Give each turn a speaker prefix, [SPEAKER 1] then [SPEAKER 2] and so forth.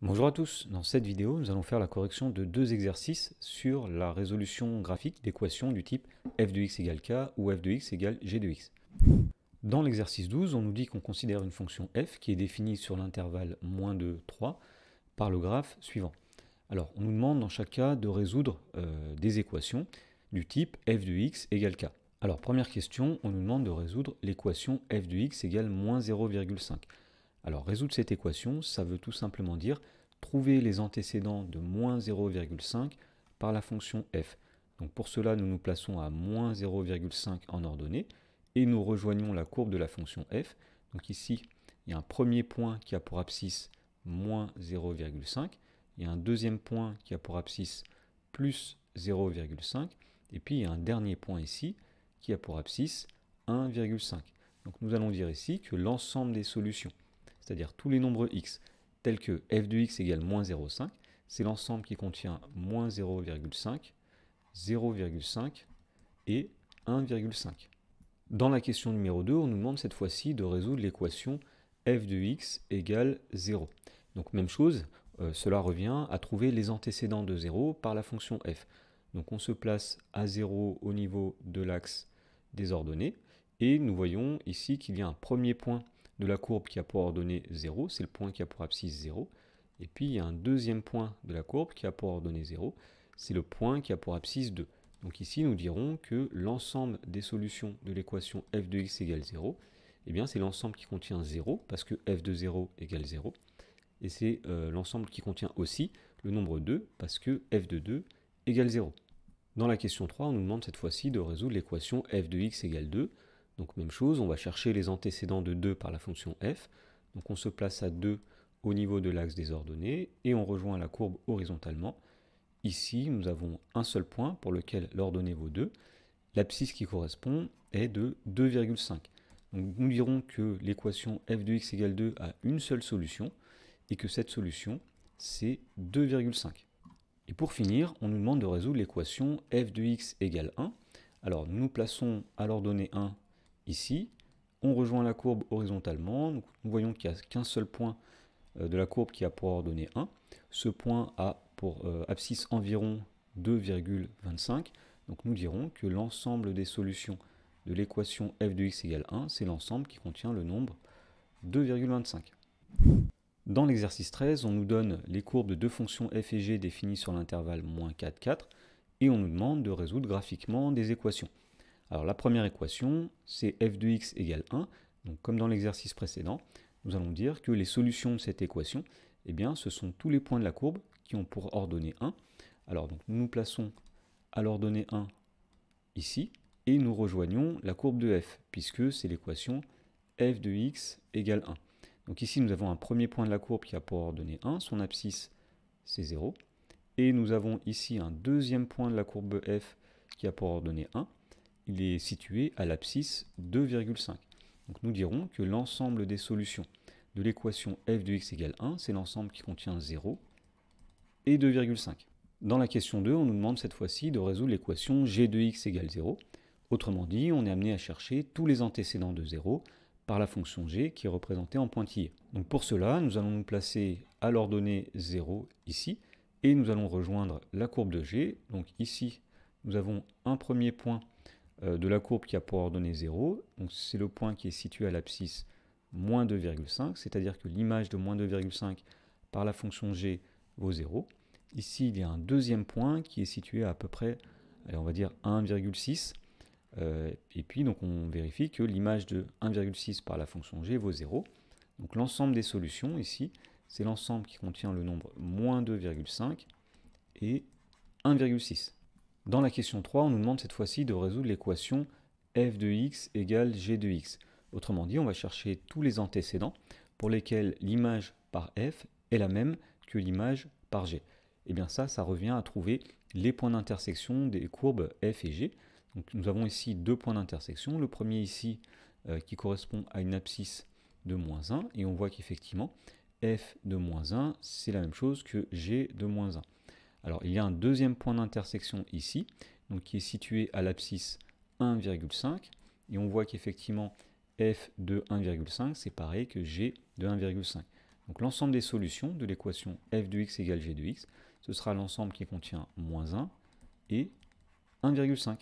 [SPEAKER 1] Bonjour à tous, dans cette vidéo nous allons faire la correction de deux exercices sur la résolution graphique d'équations du type f de x égale k ou f de x égale g de x. Dans l'exercice 12, on nous dit qu'on considère une fonction f qui est définie sur l'intervalle moins de 3 par le graphe suivant. Alors on nous demande dans chaque cas de résoudre des équations du type f de x égale k. Alors première question, on nous demande de résoudre l'équation f de x égale moins 0,5. Alors résoudre cette équation, ça veut tout simplement dire trouver les antécédents de moins 0,5 par la fonction f. Donc pour cela, nous nous plaçons à moins 0,5 en ordonnée et nous rejoignons la courbe de la fonction f. Donc ici, il y a un premier point qui a pour abscisse moins 0,5, il y a un deuxième point qui a pour abscisse plus 0,5, et puis il y a un dernier point ici qui a pour abscisse 1,5. Donc nous allons dire ici que l'ensemble des solutions, c'est-à-dire tous les nombres x, tels que f de x égale moins 0,5, c'est l'ensemble qui contient moins 0,5, 0,5 et 1,5. Dans la question numéro 2, on nous demande cette fois-ci de résoudre l'équation f de x égale 0. Donc même chose, cela revient à trouver les antécédents de 0 par la fonction f. Donc on se place à 0 au niveau de l'axe des ordonnées, et nous voyons ici qu'il y a un premier point de la courbe qui a pour ordonnée 0, c'est le point qui a pour abscisse 0. Et puis il y a un deuxième point de la courbe qui a pour ordonnée 0, c'est le point qui a pour abscisse 2. Donc ici nous dirons que l'ensemble des solutions de l'équation f de x égale 0, eh bien c'est l'ensemble qui contient 0, parce que f de 0 égale 0. Et c'est l'ensemble qui contient aussi le nombre 2, parce que f de 2 égale 0. Dans la question 3, on nous demande cette fois-ci de résoudre l'équation f de x égale 2. Donc même chose, on va chercher les antécédents de 2 par la fonction f. Donc on se place à 2 au niveau de l'axe des ordonnées et on rejoint la courbe horizontalement. Ici, nous avons un seul point pour lequel l'ordonnée vaut 2. L'abscisse qui correspond est de 2,5. Donc nous dirons que l'équation f de x égale 2 a une seule solution et que cette solution, c'est 2,5. Et pour finir, on nous demande de résoudre l'équation f de x égale 1. Alors nous nous plaçons à l'ordonnée 1 ici, on rejoint la courbe horizontalement, nous voyons qu'il n'y a qu'un seul point de la courbe qui a pour ordonnée 1. Ce point a pour abscisse environ 2,25. Donc nous dirons que l'ensemble des solutions de l'équation f de x égale 1, c'est l'ensemble qui contient le nombre 2,25. Dans l'exercice 13, on nous donne les courbes de deux fonctions f et g définies sur l'intervalle moins 4, 4, et on nous demande de résoudre graphiquement des équations. Alors la première équation, c'est f de x égale 1. Donc comme dans l'exercice précédent, nous allons dire que les solutions de cette équation, eh bien, ce sont tous les points de la courbe qui ont pour ordonnée 1. Alors donc, nous nous plaçons à l'ordonnée 1 ici, et nous rejoignons la courbe de f, puisque c'est l'équation f de x égale 1. Donc ici, nous avons un premier point de la courbe qui a pour ordonnée 1, son abscisse c'est 0. Et nous avons ici un deuxième point de la courbe f qui a pour ordonnée 1. Il est situé à l'abscisse 2,5. Donc nous dirons que l'ensemble des solutions de l'équation f de x égale 1, c'est l'ensemble qui contient 0 et 2,5. Dans la question 2, on nous demande cette fois-ci de résoudre l'équation g de x égale 0. Autrement dit, on est amené à chercher tous les antécédents de 0 par la fonction g qui est représentée en pointillé. Donc pour cela, nous allons nous placer à l'ordonnée 0 ici, et nous allons rejoindre la courbe de g. Donc ici, nous avons un premier point de la courbe qui a pour ordonnée 0. Donc c'est le point qui est situé à l'abscisse moins 2,5, c'est-à-dire que l'image de moins 2,5 par la fonction g vaut 0. Ici, il y a un deuxième point qui est situé à peu près, allez, on va dire 1,6. Et puis donc on vérifie que l'image de 1,6 par la fonction g vaut 0. Donc l'ensemble des solutions ici, c'est l'ensemble qui contient le nombre moins 2,5 et 1,6. Dans la question 3, on nous demande cette fois-ci de résoudre l'équation f de x égale g de x. Autrement dit, on va chercher tous les antécédents pour lesquels l'image par f est la même que l'image par g. Et bien ça revient à trouver les points d'intersection des courbes f et g. Donc nous avons ici deux points d'intersection. Le premier ici qui correspond à une abscisse de moins 1. Et on voit qu'effectivement, f de moins 1, c'est la même chose que g de moins 1. Alors il y a un deuxième point d'intersection ici, donc qui est situé à l'abscisse 1,5. Et on voit qu'effectivement, f de 1,5, c'est pareil que g de 1,5. Donc l'ensemble des solutions de l'équation f de x égale g de x, ce sera l'ensemble qui contient moins 1 et 1,5.